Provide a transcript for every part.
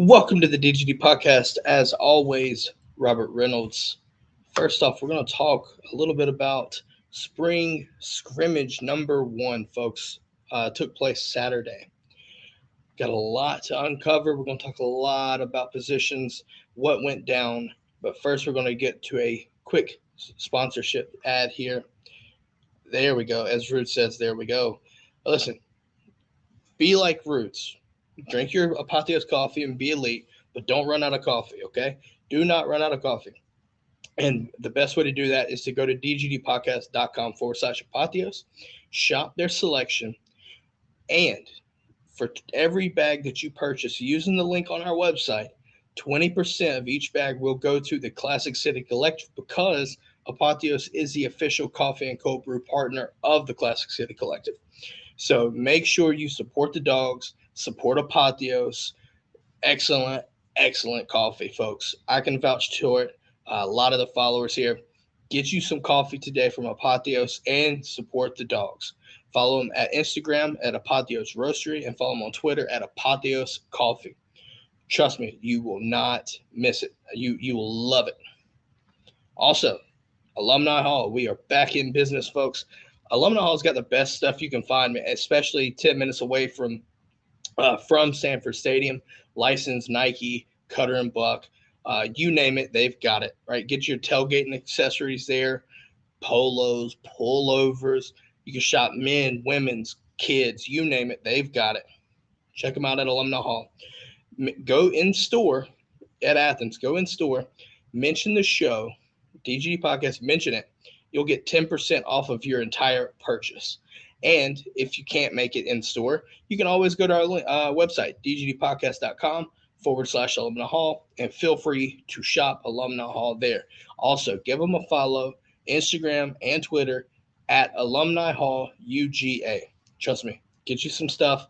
Welcome to the DGD Podcast. As always, Robert Reynolds. First off, we're going to talk a little bit about spring scrimmage number one, folks. Took place Saturday. Got a lot to uncover. We're going to talk a lot about positions, what went down. But first, we're going to get to a quick sponsorship ad here. There we go. As Roots says, there we go. Listen, be like Roots. Drink your Apotheos coffee and be elite, but don't run out of coffee, okay? Do not run out of coffee. And the best way to do that is to go to dgdpodcast.com/Apotheos, shop their selection, and for every bag that you purchase using the link on our website, 20% of each bag will go to the Classic City Collective because Apotheos is the official coffee and cold brew partner of the Classic City Collective. So make sure you support the dogs, support Apotheos. Excellent, excellent coffee, folks. I can vouch to it. A lot of the followers here. Get you some coffee today from Apotheos and support the dogs. Follow them at Instagram at Apotheos Roastery and follow them on Twitter at Apotheos Coffee. Trust me, you will not miss it. You will love it. Also, Alumni Hall. We are back in business, folks. Alumni Hall's got the best stuff you can find, especially 10 minutes away from Sanford Stadium. Licensed Nike, Cutter and Buck, you name it, they've got it, right? Get your tailgating accessories there, polos, pullovers. You can shop men, women's, kids, you name it, they've got it. Check them out at Alumni Hall. Go in store at Athens, go in store, mention the show, DGD Podcast, mention it. You'll get 10% off of your entire purchase. And if you can't make it in store, you can always go to our website, dgdpodcast.com/Alumni Hall, and feel free to shop Alumni Hall there. Also, give them a follow, Instagram and Twitter at Alumni Hall UGA. Trust me, get you some stuff.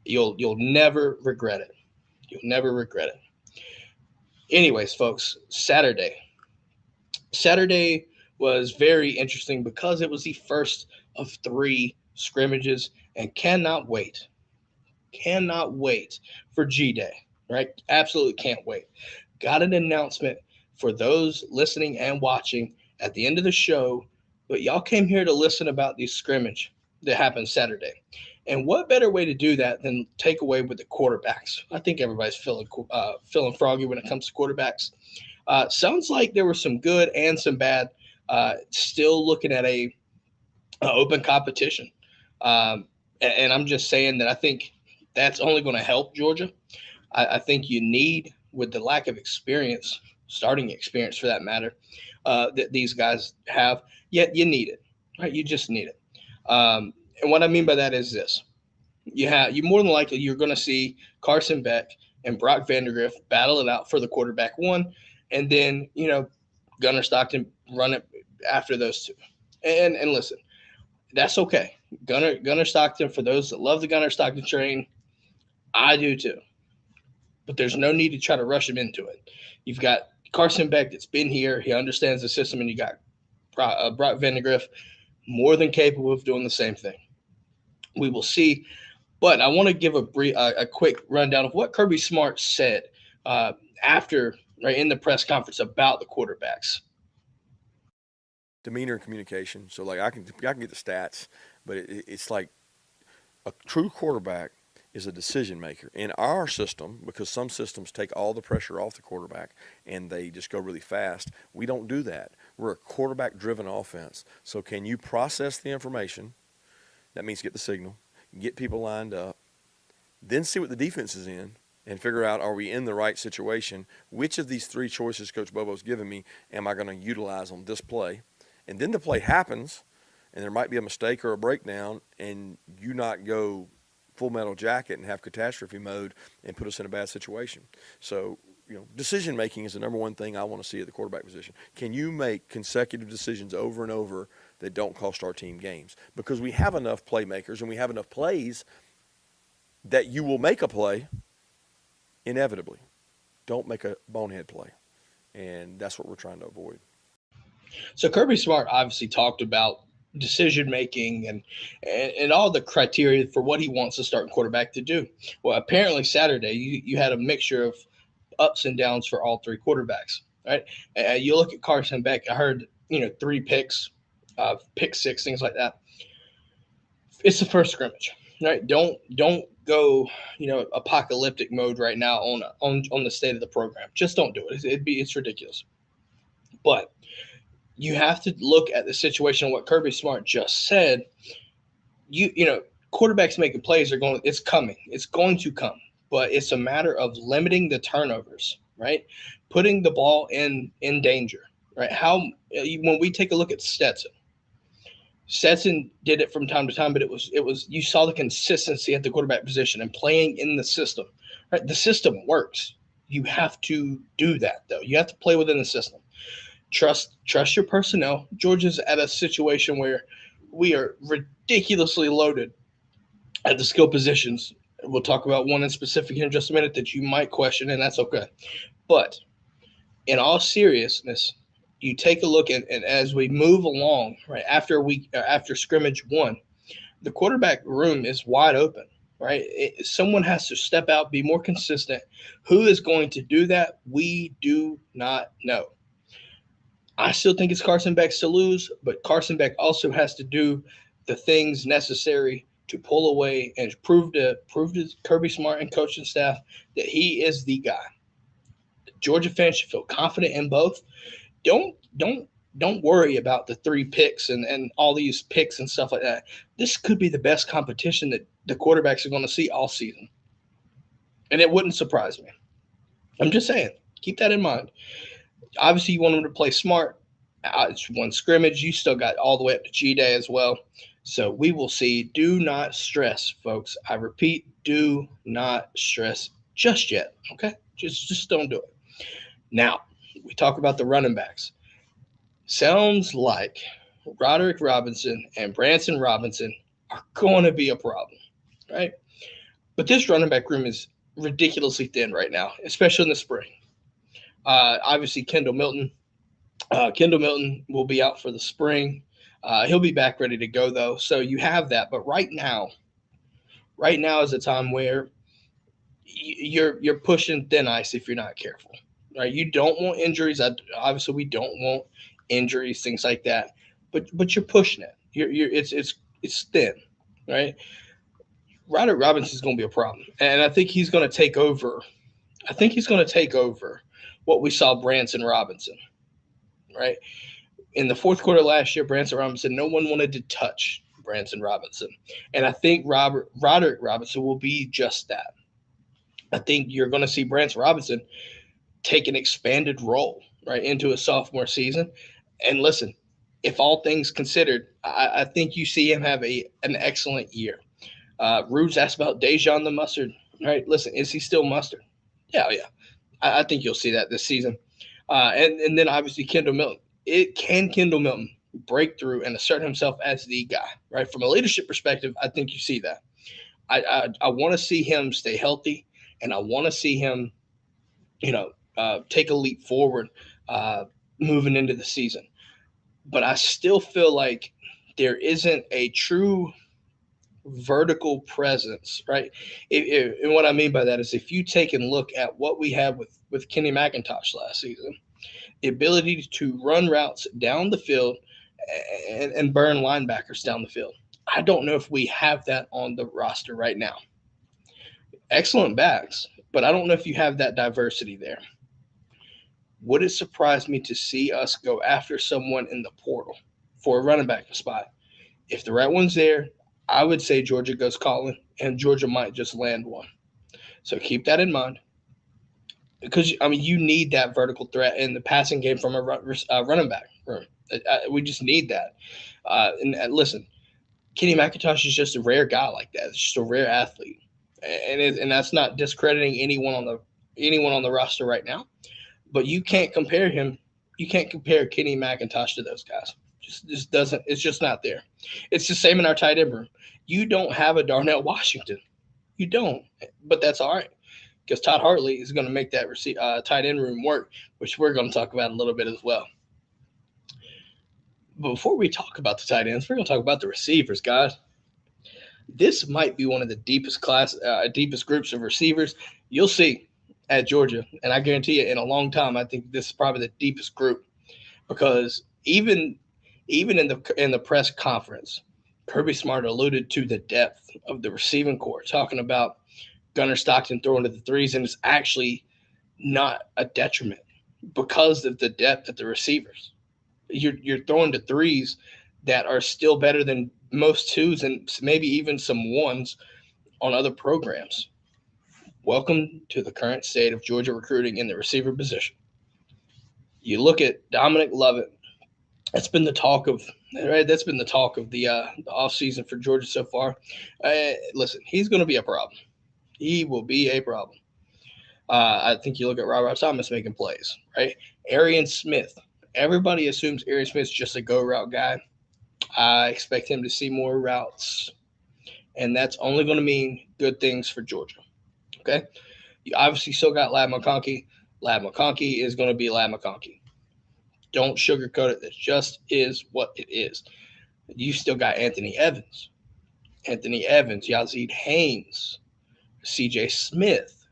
You'll never regret it. You'll never regret it. Anyways, folks, Saturday was very interesting because it was the first of 3 scrimmages and cannot wait for G-Day, right? Absolutely can't wait. Got an announcement for those listening and watching at the end of the show, but y'all came here to listen about the scrimmage that happened Saturday. And what better way to do that than take away with the quarterbacks? I think everybody's feeling froggy when it comes to quarterbacks. Sounds like there were some good and some bad. Still looking at a open competition. And I'm just saying that I think that's only going to help Georgia. I think you need, with the lack of experience, starting experience for that matter, that these guys have, yet you need it, right? You just need it. And what I mean by that is this. You more than likely, you're going to see Carson Beck and Brock Vandegrift battle it out for the quarterback one, and then, Gunnar Stockton run it after those two. And listen, that's okay. Gunnar Stockton, for those that love the Gunnar Stockton train, I do too. But there's no need to try to rush him into it. You've got Carson Beck that's been here. He understands the system. And you got Brock Vandegrift, more than capable of doing the same thing. We will see. But I want to give a quick rundown of what Kirby Smart said after, right, in the press conference about the quarterbacks. Demeanor and communication. So, like, I can get the stats, but it's like a true quarterback is a decision maker. In our system, because some systems take all the pressure off the quarterback and they just go really fast, we don't do that. We're a quarterback-driven offense. So can you process the information? That means get the signal, get people lined up, then see what the defense is in, and figure out, are we in the right situation? Which of these 3 choices Coach Bobo's given me am I going to utilize on this play? And then the play happens, and there might be a mistake or a breakdown, and you not go full metal jacket and have catastrophe mode and put us in a bad situation. So, decision-making is the number one thing I want to see at the quarterback position. Can you make consecutive decisions over and over that don't cost our team games? Because we have enough playmakers and we have enough plays that you will make a play inevitably. Don't make a bonehead play. And that's what we're trying to avoid. So Kirby Smart obviously talked about decision-making and all the criteria for what he wants a starting quarterback to do. Well, apparently Saturday you had a mixture of ups and downs for all three quarterbacks, right? You look at Carson Beck. I heard 3 picks, pick six, things like that. It's the first scrimmage, right? Don't go apocalyptic mode right now on the state of the program. Just don't do it. It's ridiculous. But you have to look at the situation of what Kirby Smart just said. Quarterbacks making plays it's coming. It's going to come. But it's a matter of limiting the turnovers, right? Putting the ball in danger, right? When we take a look at Stetson did it from time to time, but it was you saw the consistency at the quarterback position and playing in the system, right? The system works. You have to do that, though. You have to play within the system. Trust your personnel. Georgia's at a situation where we are ridiculously loaded at the skill positions. We'll talk about one in specific here in just a minute that you might question, and that's okay. But in all seriousness, you take a look and as we move along, right, after scrimmage 1, the quarterback room is wide open, right? Someone has to step out, be more consistent. Who is going to do that? We do not know. I still think it's Carson Beck's to lose, but Carson Beck also has to do the things necessary to pull away and prove to Kirby Smart and coaching staff that he is the guy. Georgia fans should feel confident in both. Don't worry about the 3 picks and all these picks and stuff like that. This could be the best competition that the quarterbacks are going to see all season. And it wouldn't surprise me. I'm just saying, keep that in mind. Obviously, you want them to play smart. It's one scrimmage. You still got all the way up to G-Day as well. So we will see. Do not stress, folks. I repeat, do not stress just yet, okay? Just don't do it. Now, we talk about the running backs. Sounds like Roderick Robinson and Branson Robinson are going to be a problem, right? But this running back room is ridiculously thin right now, especially in the spring. Obviously, Kendall Milton will be out for the spring. He'll be back ready to go, though. So you have that. But right now is a time where you're pushing thin ice if you're not careful. Right? You don't want injuries. Obviously, we don't want injuries, things like that. But you're pushing it. It's thin, right? Roderick Robinson is going to be a problem, and I think he's going to take over. I think he's going to take over what we saw Branson Robinson, right? In the fourth quarter last year, Branson Robinson, no one wanted to touch Branson Robinson. And I think Roderick Robinson will be just that. I think you're going to see Branson Robinson take an expanded role, right, into a sophomore season. And listen, if all things considered, I think you see him have an excellent year. Rudes asked about Dejon the Mustard, right? Listen, is he still Mustard? Yeah. I think you'll see that this season. And then obviously Kendall Milton. Kendall Milton break through and assert himself as the guy, right? From a leadership perspective, I think you see that. I want to see him stay healthy, and I want to see him, take a leap forward moving into the season. But I still feel like there isn't a true vertical presence, right? And what I mean by that is if you take and look at what we had with Kenny McIntosh last season, the ability to run routes down the field and burn linebackers down the field. I don't know if we have that on the roster right now. Excellent backs, but I don't know if you have that diversity there. Would it surprise me to see us go after someone in the portal for a running back spot? If the right one's there, I would say Georgia goes calling, and Georgia might just land one. So keep that in mind. Because, you need that vertical threat in the passing game from a running back room. We just need that. And listen, Kenny McIntosh is just a rare guy like that. It's just a rare athlete. And that's not discrediting anyone on the roster right now. But you can't compare him. You can't compare Kenny McIntosh to those guys. Just doesn't. It's just not there. It's the same in our tight end room. You don't have a Darnell Washington. You don't. But that's all right. Because Todd Hartley is going to make that tight end room work, which we're going to talk about a little bit as well. But before we talk about the tight ends, we're going to talk about the receivers, guys. This might be one of the deepest groups of receivers. You'll see. at Georgia, and I guarantee you, in a long time, I think this is probably the deepest group because even in the press conference, Kirby Smart alluded to the depth of the receiving corps, talking about Gunnar Stockton throwing to the threes, and it's actually not a detriment because of the depth of the receivers. You're throwing to threes that are still better than most twos and maybe even some ones on other programs. Welcome to the current state of Georgia recruiting in the receiver position. You look at Dominic Lovett. That's been the talk of right. That's been the talk of the off season for Georgia so far. Listen, he's going to be a problem. He will be a problem. I think you look at Robert Thomas making plays, right? Arian Smith. Everybody assumes Arian Smith's just a go route guy. I expect him to see more routes, and that's only going to mean good things for Georgia. Okay, you obviously still got Lad McConkey. Lad McConkey is going to be Lad McConkey. Don't sugarcoat it. That just is what it is. You still got Anthony Evans, Yazid Haynes, C.J. Smith.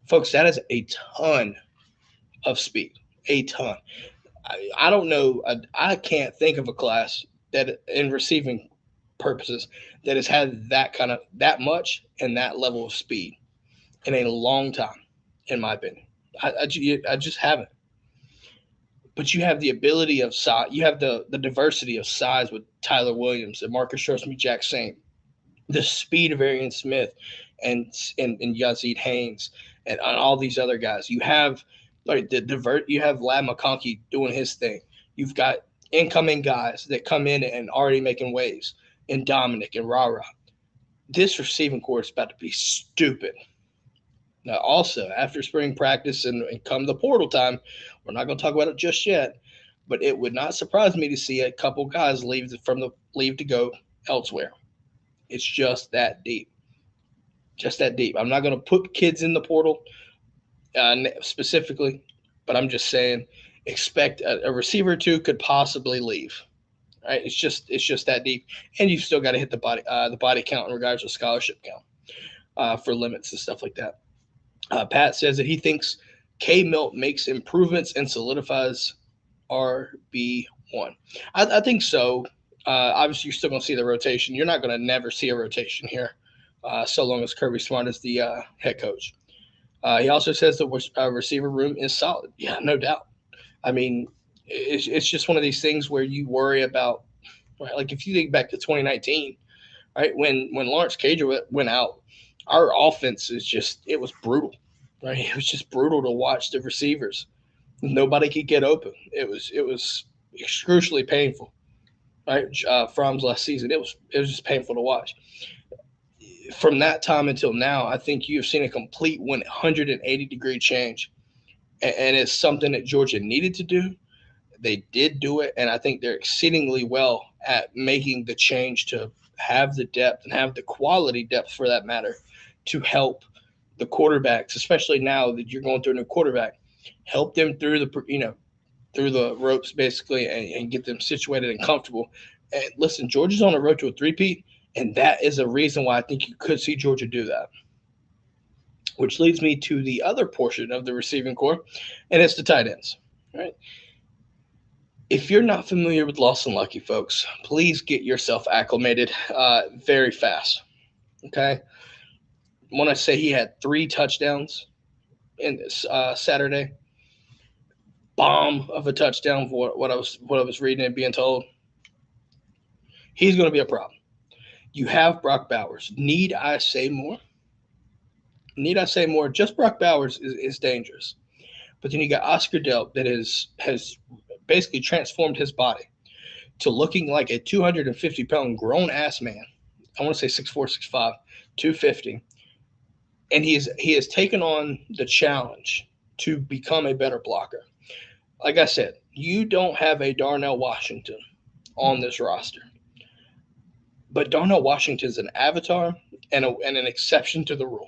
Folks, that is a ton of speed. A ton. I don't know. I can't think of a class that, in receiving purposes, that has had that much and that level of speed in a long time, in my opinion. I just haven't. But you have the ability of size. You have the diversity of size with Tyler Williams and Marcus Trosme-Jack Saint, the speed of Arian Smith and Yazid Haynes and all these other guys. You have you have Lad McConkey doing his thing. You've got incoming guys that come in and already making waves, and Dominic and Rara. This receiving corps is about to be stupid. Now, also, after spring practice and come the portal time, we're not going to talk about it just yet, but it would not surprise me to see a couple guys leave to go elsewhere. It's just that deep. Just that deep. I'm not going to put kids in the portal specifically, but I'm just saying expect a receiver or two could possibly leave. Right? It's just that deep, and you've still got to hit the body count in regards to scholarship count for limits and stuff like that. Pat says that he thinks K. Milt makes improvements and solidifies RB1. I think so. Obviously, you're still going to see the rotation. You're not going to never see a rotation here, so long as Kirby Smart is the head coach. He also says the receiver room is solid. Yeah, no doubt. I mean, it's just one of these things where you worry about, right? Like if you think back to 2019, right, when Lawrence Cager went out, our offense it was brutal, right? It was just brutal to watch the receivers. Nobody could get open. It was excruciatingly painful, right? Fromm's last season, it was just painful to watch. From that time until now, I think you've seen a complete 180-degree change, and it's something that Georgia needed to do. They did do it, and I think they're exceedingly well at making the change to have the depth and have the quality depth, for that matter, to help the quarterbacks, especially now that you're going through a new quarterback, help them through the ropes basically, and get them situated and comfortable. And listen, Georgia's on the road to a three-peat, and that is a reason why I think you could see Georgia do that. Which leads me to the other portion of the receiving corps, and it's the tight ends, right? If you're not familiar with Lawson Lucky, folks, please get yourself acclimated very fast, okay? When I say he had 3 touchdowns in this Saturday, bomb of a touchdown for what I was reading and being told, he's going to be a problem. You have Brock Bowers. Need I say more? Just Brock Bowers is dangerous. But then you got Oscar Delp that has basically transformed his body to looking like a 250-pound grown-ass man. I want to say 6'4", 6'5", 250. And he has taken on the challenge to become a better blocker. Like I said, you don't have a Darnell Washington on this roster. But Darnell Washington is an avatar and an exception to the rule.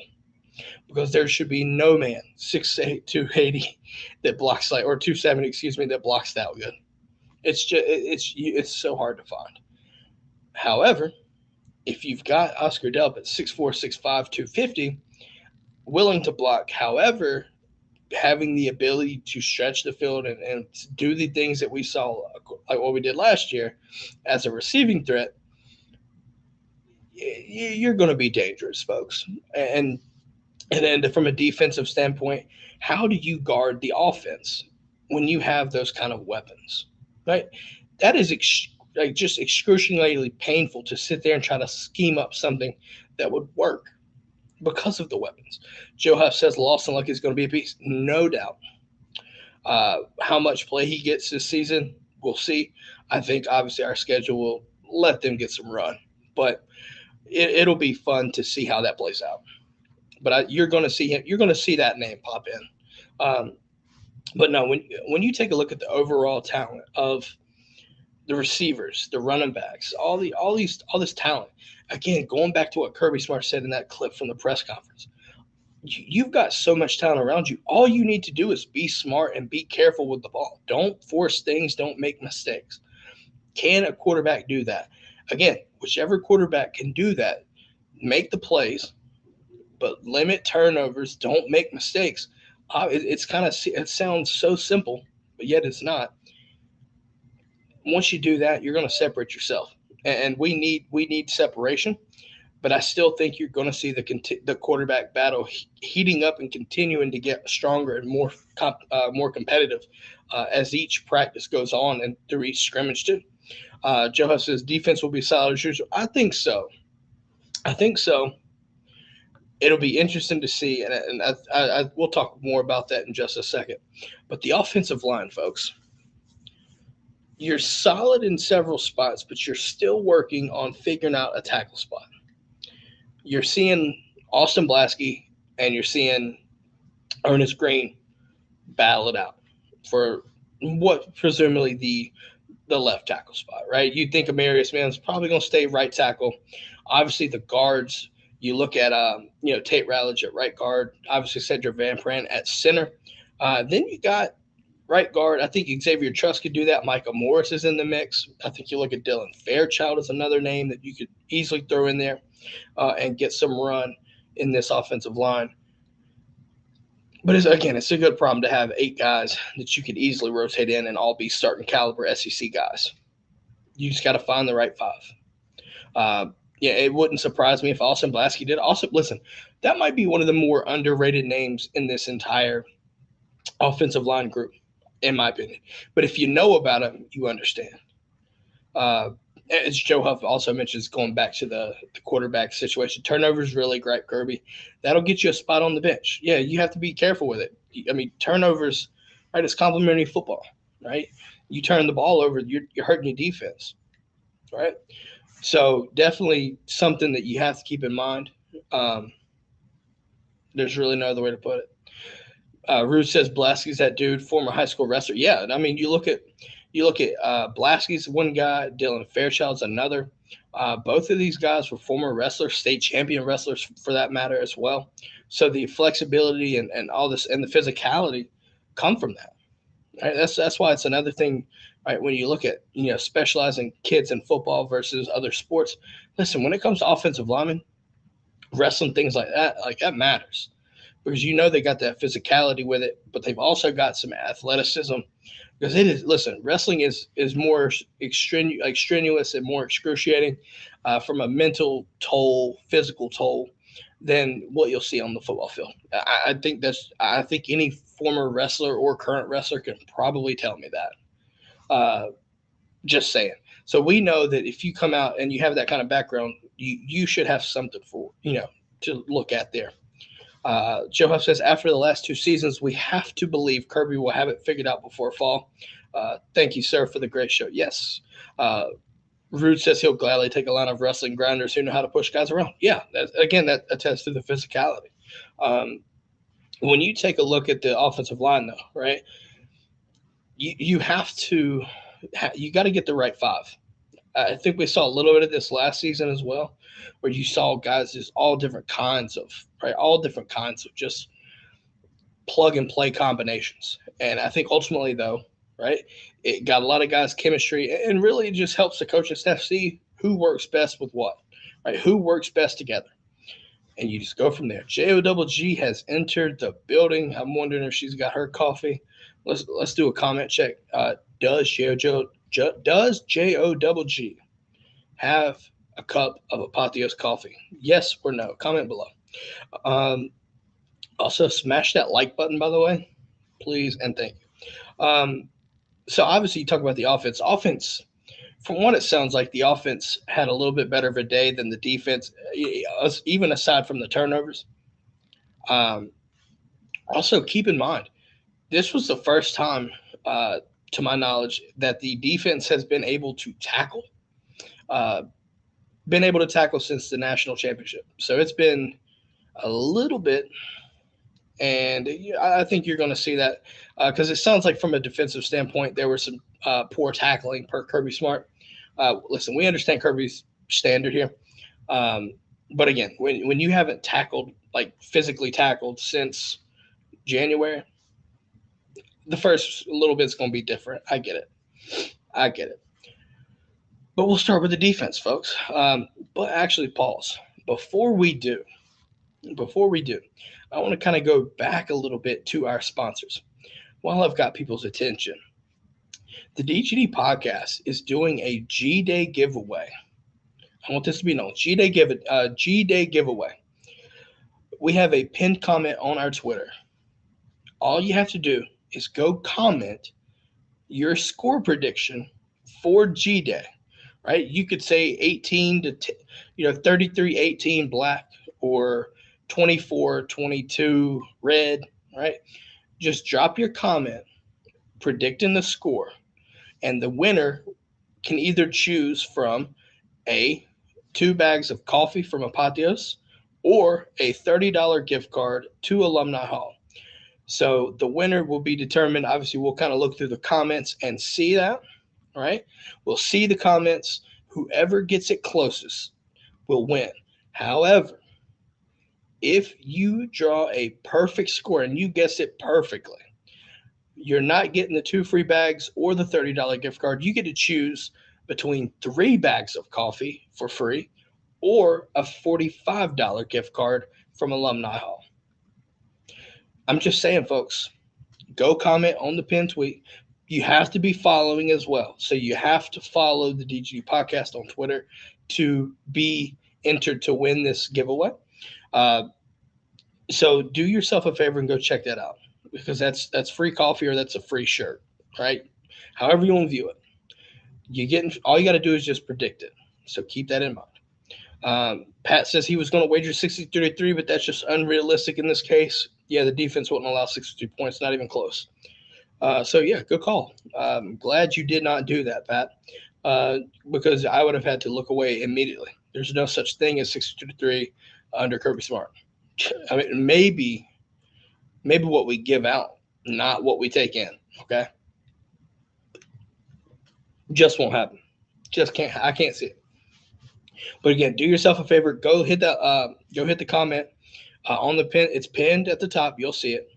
Because there should be no man 6'8", 280 that blocks or 270, that blocks that good. It's so hard to find. However, if you've got Oscar Delp at 6'4", 6'5", 250, willing to block. However, having the ability to stretch the field and do the things that we saw, like what we did last year, as a receiving threat, you're going to be dangerous, folks. And then from a defensive standpoint, how do you guard the offense when you have those kind of weapons, right? That is like just excruciatingly painful to sit there and try to scheme up something that would work because of the weapons. Joe Huff says Lawson Luck is going to be a beast, no doubt. How much play he gets this season, we'll see. I think obviously our schedule will let them get some run, but it'll be fun to see how that plays out. But you're going to see him. You're going to see that name pop in. But no, when you take a look at the overall talent of the receivers, the running backs, all this talent, again, going back to what Kirby Smart said in that clip from the press conference, you've got so much talent around you. All you need to do is be smart and be careful with the ball. Don't force things. Don't make mistakes. Can a quarterback do that? Again, whichever quarterback can do that, make the plays, but limit turnovers. Don't make mistakes. It's kind of, it sounds so simple, but yet it's not. Once you do that, you're going to separate yourself, and we need separation. But I still think you're going to see the quarterback battle heating up and continuing to get stronger and more competitive as each practice goes on and through each scrimmage too. Joe Huff says defense will be solid as usual. I think so. I think so. It'll be interesting to see, and we'll talk more about that in just a second. But the offensive line, folks, you're solid in several spots, but you're still working on figuring out a tackle spot. You're seeing Austin Blasky and you're seeing Ernest Green battle it out for what presumably the left tackle spot, right? You think Amarius Mims probably going to stay right tackle. Obviously, the guards. You look at Tate Ratledge at right guard. Obviously, Cedric Van Pran at center. Then you got right guard. I think Xavier Truss could do that. Micah Morris is in the mix. I think you look at Dylan Fairchild as another name that you could easily throw in there and get some run in this offensive line. But it's a good problem to have 8 guys that you could easily rotate in and all be starting caliber SEC guys. You just got to find the right 5. It wouldn't surprise me if Austin Blasky did. Also, listen, that might be one of the more underrated names in this entire offensive line group, in my opinion. But if you know about him, you understand. As Joe Huff also mentions, going back to the quarterback situation, turnovers really great, Kirby. That'll get you a spot on the bench. Yeah, you have to be careful with it. I mean, turnovers, right? It's complementary football, right? You turn the ball over, you're hurting your defense, right? So definitely something that you have to keep in mind. There's really no other way to put it. Rude says Blasky's that dude, former high school wrestler. Yeah, I mean, you look at Blasky's one guy, Dylan Fairchild's another. Both of these guys were former wrestlers, state champion wrestlers for that matter as well. So the flexibility and all this and the physicality come from that. Right? That's why it's another thing. Right, when you look at specializing kids in football versus other sports, listen, when it comes to offensive linemen, wrestling, things like that matters because they got that physicality with it, but they've also got some athleticism because it is. Listen, wrestling is more strenuous and more excruciating from a mental toll, physical toll than what you'll see on the football field. I think any former wrestler or current wrestler can probably tell me that. Just saying. So we know that if you come out and you have that kind of background, you should have something to look at there. Joe Huff says, after the last 2 seasons, we have to believe Kirby will have it figured out before fall. Thank you, sir, for the great show. Yes. Rude says he'll gladly take a line of wrestling grinders who know how to push guys around. Yeah, that attests to the physicality. When you take a look at the offensive line, though, right, you have to you got to get the right 5. I think we saw a little bit of this last season as well, where you saw guys just all different kinds of just plug and play combinations. And I think ultimately, though, right, it got a lot of guys' chemistry, and really it just helps the coaching staff see who works best with what, right? Who works best together. and you just go from there. JOGG has entered the building. I'm wondering if she's got her coffee. Let's do a comment check. Does JOGG have a cup of Apotheos coffee? Yes or no? Comment below. Um, Also, smash that like button, by the way, please and thank you. So obviously, you talk about the offense. Offense, from what it sounds like, the offense had a little bit better of a day than the defense, even aside from the turnovers. Um, Also, keep in mind, this was the first time, uh, to my knowledge, that the defense has uh, been able to tackle since the national championship. So it's been a little bit, and I think you're going to see that because it sounds like from a defensive standpoint, there was some poor tackling per Kirby Smart. Listen, we understand Kirby's standard here. Um, but again, when you haven't tackled, like physically tackled since January, the first little bit's going to be different. I get it. I get it. But we'll start with the defense, folks. But actually, pause. Before we do, before we do, I want to kind of go back a little bit to our sponsors. While I've got people's attention, the DGD Podcast is doing a G Day giveaway. I want this to be known. G Day giveaway. We have a pinned comment on our Twitter. All you have to do is go comment your score prediction for G Day, right? You could say 18 to 33-18 black or 24-22 red, right? Just drop your comment predicting the score, and the winner can either choose from a 2 bags of coffee from Apotheos or a $30 gift card to Alumni Hall. So the winner will be determined. Obviously, we'll kind of look through the comments and see that, right? We'll see the comments. Whoever gets it closest will win. However, if you draw a perfect score and you guess it perfectly, you're not getting the 2 free bags or the $30 gift card. You get to choose between 3 bags of coffee for free or a $45 gift card from Alumni Hall. I'm just saying, folks, go comment on the pin tweet. You have to be following as well. So you have to follow the DGD Podcast on Twitter to be entered to win this giveaway. So do yourself a favor and go check that out, because that's free coffee or that's a free shirt, right? However you want to view it. All you got to do is just predict it. So keep that in mind. Pat says he was going to wager 63-3, but that's just unrealistic in this case. Yeah, the defense wouldn't allow 63 points, not even close. So yeah, good call. Glad you did not do that, Pat, because I would have had to look away immediately. There's no such thing as 63-3 under Kirby Smart. I mean, maybe what we give out, not what we take in. Okay, just won't happen. Just can't. I can't see it. But again, do yourself a favor. Go hit the comment on the pin. It's pinned at the top. You'll see it,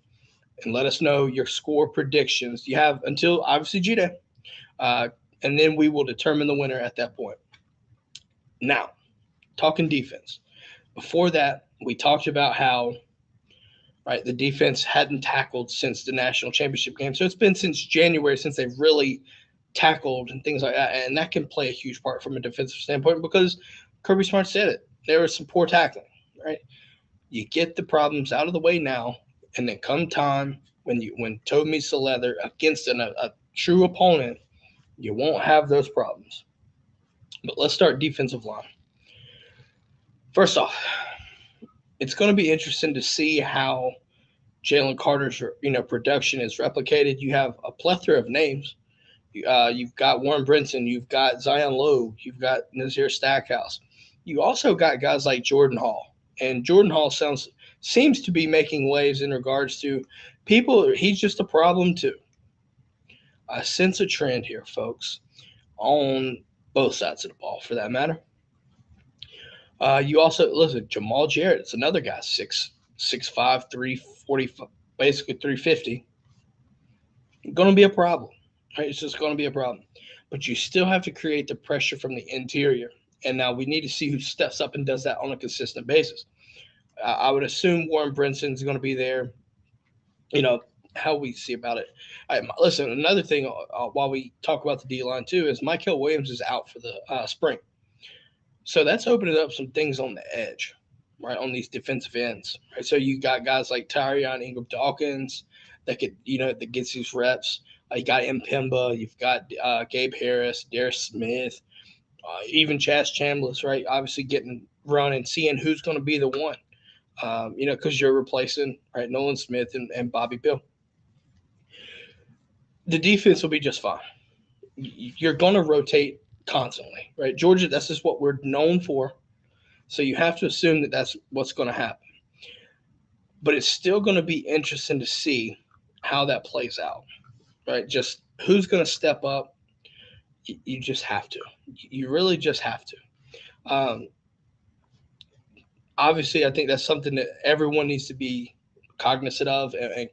and let us know your score predictions. You have until obviously G Day, and then we will determine the winner at that point. Now, talking defense. Before that, we talked about how, right, the defense hadn't tackled since the national championship game. So it's been since January since they've really tackled and things like that. And that can play a huge part from a defensive standpoint because Kirby Smart said it. There was some poor tackling, right? You get the problems out of the way now, and then come time when toe meets the leather against a true opponent, you won't have those problems. But let's start defensive line. First off, it's going to be interesting to see how Jalen Carter's production is replicated. You have a plethora of names. You've got Warren Brinson, you've got Zion Logue, you've got Nazir Stackhouse. You also got guys like Jordan Hall, and Jordan Hall seems to be making waves in regards to people. He's just a problem too. I sense a trend here, folks, on both sides of the ball, for that matter. You also listen, Jamal Jarrett. It's another guy, 6'5", 340, basically 350. Going to be a problem, right? It's just going to be a problem. But you still have to create the pressure from the interior. And now we need to see who steps up and does that on a consistent basis. I would assume Warren Brinson's going to be there. You know, how we see about it. Listen, another thing while we talk about the D line too is Michael Williams is out for the spring. So that's opening up some things on the edge, right, on these defensive ends. Right? So you got guys like Tyrion Ingram Dawkins that could, that gets these reps. You got Mpemba, you've got Gabe Harris, Darius Smith, even Chaz Chambliss, right? Obviously getting run and seeing who's going to be the one, because you're replacing, right, Nolan Smith and Bobby Bill. The defense will be just fine. You're going to rotate constantly, right? Georgia, that's just what we're known for. So you have to assume that that's what's going to happen. But it's still going to be interesting to see how that plays out, right? Just who's going to step up. You just have to. You really just have to. Obviously, I think that's something that everyone needs to be cognizant of and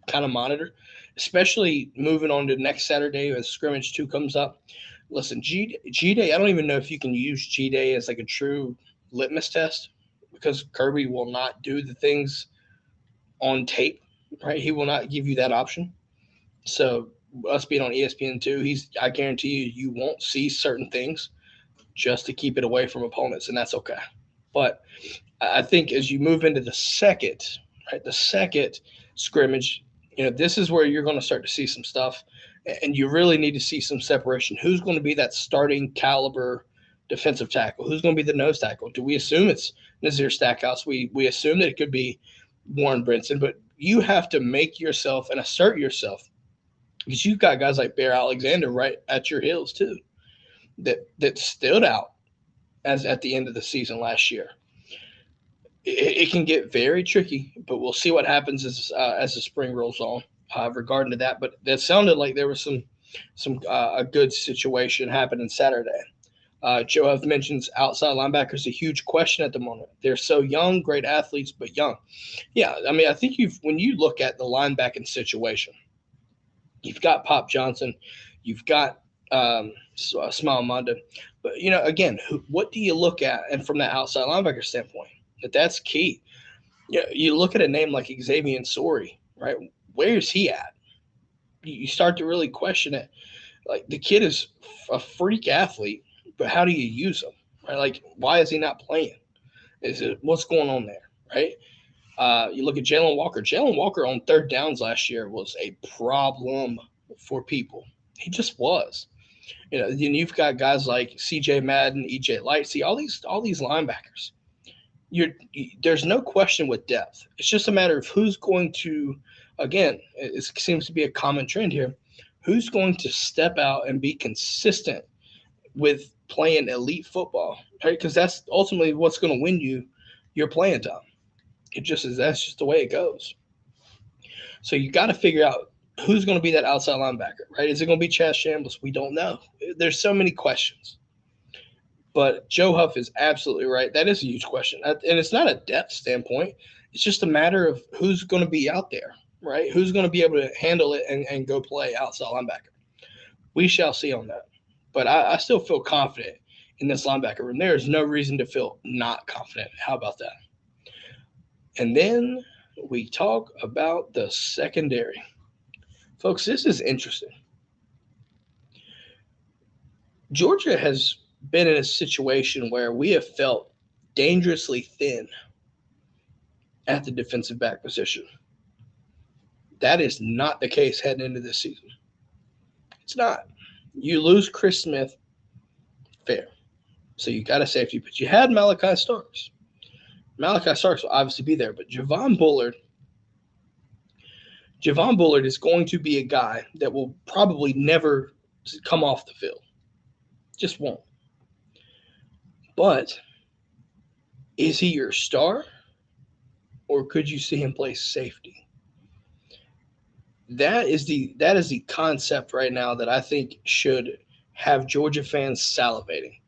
kind of monitor, especially moving on to next Saturday as Scrimmage 2 comes up. Listen, G-Day, I don't even know if you can use G-Day as like a true litmus test because Kirby will not do the things on tape, right? He will not give you that option. So us being on ESPN2, I guarantee you won't see certain things just to keep it away from opponents, and that's okay. But I think as you move into the second scrimmage, this is where you're going to start to see some stuff, and you really need to see some separation. Who's going to be that starting caliber defensive tackle? Who's going to be the nose tackle? Do we assume it's Nazir Stackhouse? We assume that it could be Warren Brinson, but you have to make yourself and assert yourself because you've got guys like Bear Alexander right at your heels too that stood out as at the end of the season last year. It can get very tricky, but we'll see what happens as the spring rolls on regarding to that. But that sounded like there was some a good situation happening Saturday. Joe Huff mentions outside linebackers a huge question at the moment. They're so young, great athletes, but young. Yeah, I mean, I think when you look at the linebacking situation, you've got Pop Johnson, you've got Smile Mondo, but again, what do you look at? And from that outside linebacker standpoint, that's key. You look at a name like Xavier Sori, right? Where's he at? You start to really question it. Like the kid is a freak athlete, but how do you use him? Right? Like, why is he not playing? What's going on there? Right? You look at Jalen Walker. Jalen Walker on third downs last year was a problem for people. He just was. Then you've got guys like C.J. Madden, E.J. Lightsey, all these linebackers. There's no question with depth. It's just a matter of who's going to, again, it seems to be a common trend here, who's going to step out and be consistent with playing elite football, right? Because that's ultimately what's going to win you your playing time. That's just the way it goes. So you got to figure out who's going to be that outside linebacker, right? Is it going to be Chaz Chambliss? We don't know. There's so many questions. But Joe Huff is absolutely right. That is a huge question. And it's not a depth standpoint. It's just a matter of who's going to be out there, right? Who's going to be able to handle it and go play outside linebacker. We shall see on that. But I still feel confident in this linebacker room. There is no reason to feel not confident. How about that? And then we talk about the secondary. Folks, this is interesting. Georgia has been in a situation where we have felt dangerously thin at the defensive back position. That is not the case heading into this season. It's not. You lose Chris Smith, fair. So you got a safety, but you had Malachi Starks. Malachi Starks will obviously be there, but Javon Bullard is going to be a guy that will probably never come off the field. Just won't. But is he your star, or could you see him play safety? That is the concept right now that I think should have Georgia fans salivating.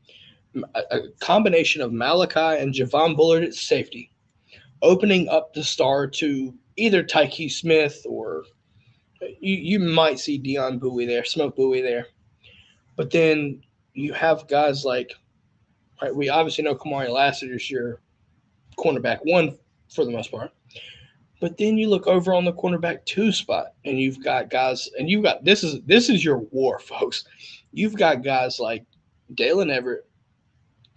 A combination of Malachi and Javon Bullard at safety, opening up the star to either Tyke Smith or you might see Deion Bowie there, Smoke Bowie there. But then you have guys like, right, we obviously know Kamari Lassiter is your cornerback one for the most part. But then you look over on the cornerback two spot, and you've got guys, and you've got this is your war, folks. You've got guys like Dalen Everett,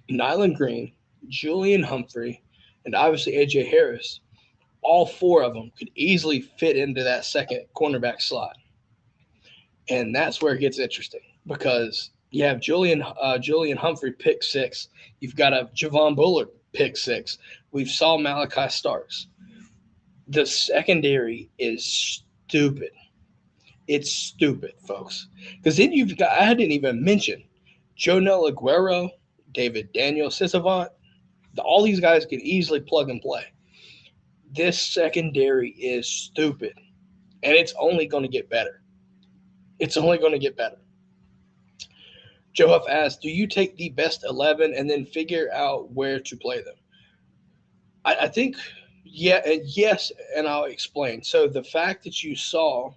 Nyland Green, Julian Humphrey, and obviously AJ Harris. All four of them could easily fit into that second cornerback slot, and that's where it gets interesting because you have Julian Humphrey pick six. You've got a Javon Bullard pick six. We've saw Malachi Starks. The secondary is stupid. It's stupid, folks. Because then you've got, I didn't even mention Jonel Aguero, David Daniel Sisavant. All these guys could easily plug and play. This secondary is stupid. And it's only going to get better. It's only going to get better. Joe Huff asked, do you take the best 11 and then figure out where to play them? I think, yeah, yes, and I'll explain. So the fact that you saw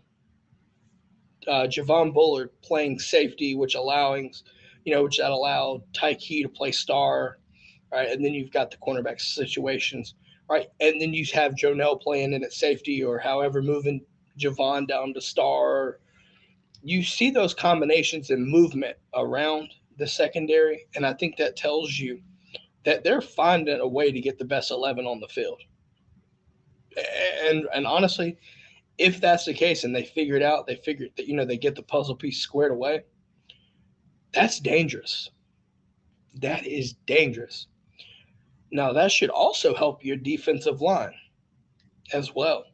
Javon Bullard playing safety, which allowed Tyke to play star, right? And then you've got the cornerback situations, right? And then you have Jonell playing in at safety or however moving Javon down to star. You see those combinations and movement around the secondary, and I think that tells you that they're finding a way to get the best 11 on the field. And honestly, if that's the case and they figure it out, they get the puzzle piece squared away, that's dangerous. That is dangerous. Now, that should also help your defensive line as well.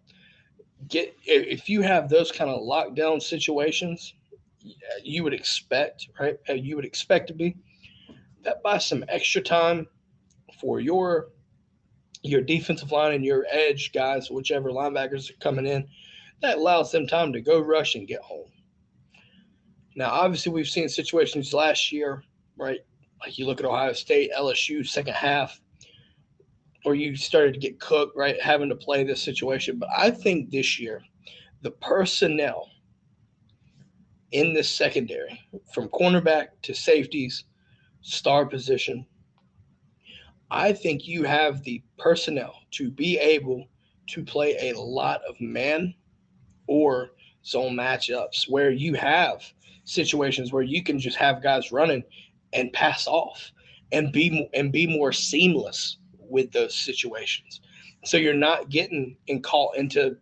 If you have those kind of lockdown situations, you would expect, right? You would expect to be that by some extra time for your defensive line and your edge guys, whichever linebackers are coming in, that allows them time to go rush and get home. Now, obviously, we've seen situations last year, right? Like you look at Ohio State, LSU, second half, or you started to get cooked, right? Having to play this situation. But I think this year, the personnel in this secondary, from cornerback to safeties, star position, I think you have the personnel to be able to play a lot of man or zone matchups where you have situations where you can just have guys running and pass off and be more seamless with those situations. So you're not getting caught into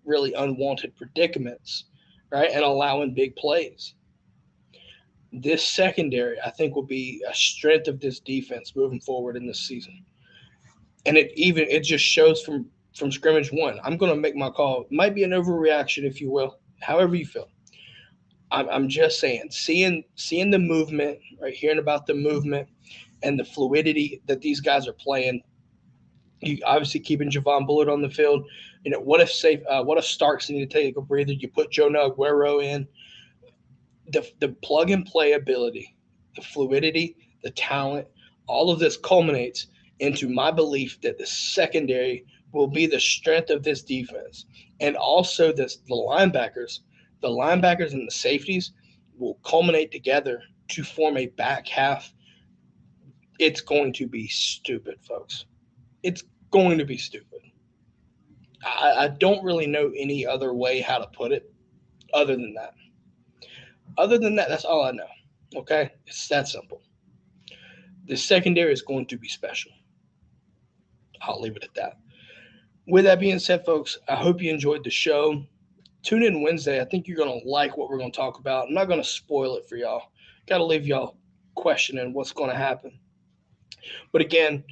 really unwanted predicaments, right? And allowing big plays. This secondary, I think, will be a strength of this defense moving forward in this season. And it just shows from scrimmage one. I'm going to make my call. It might be an overreaction, if you will, however you feel. I'm just saying, seeing the movement, right, hearing about the movement and the fluidity that these guys are playing. You obviously keeping Javon Bullard on the field. What if Starks need to take a breather? You put Jonah Aguero in. The plug and play ability, the fluidity, the talent, all of this culminates into my belief that the secondary will be the strength of this defense. And also the linebackers and the safeties will culminate together to form a back half. It's going to be stupid, folks. It's going to be stupid. I don't really know any other way how to put it other than that. Other than that, that's all I know. Okay? It's that simple. The secondary is going to be special. I'll leave it at that. With that being said, folks, I hope you enjoyed the show. Tune in Wednesday. I think you're going to like what we're going to talk about. I'm not going to spoil it for y'all. Got to leave y'all questioning what's going to happen. But again,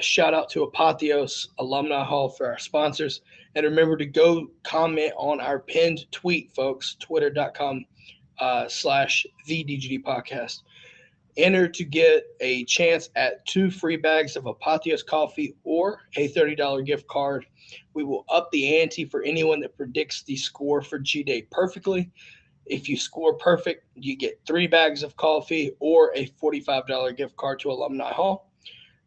shout out to Apotheos Alumni Hall for our sponsors. And remember to go comment on our pinned tweet, folks, twitter.com /the DGD Podcast. Enter to get a chance at 2 free bags of Apotheos coffee or a $30 gift card. We will up the ante for anyone that predicts the score for G-Day perfectly. If you score perfect, you get 3 bags of coffee or a $45 gift card to Alumni Hall.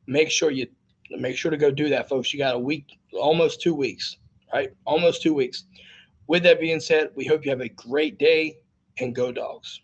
Make sure to go do that, folks. You got a week, almost 2 weeks, right? Almost 2 weeks. With that being said, we hope you have a great day, and go Dogs.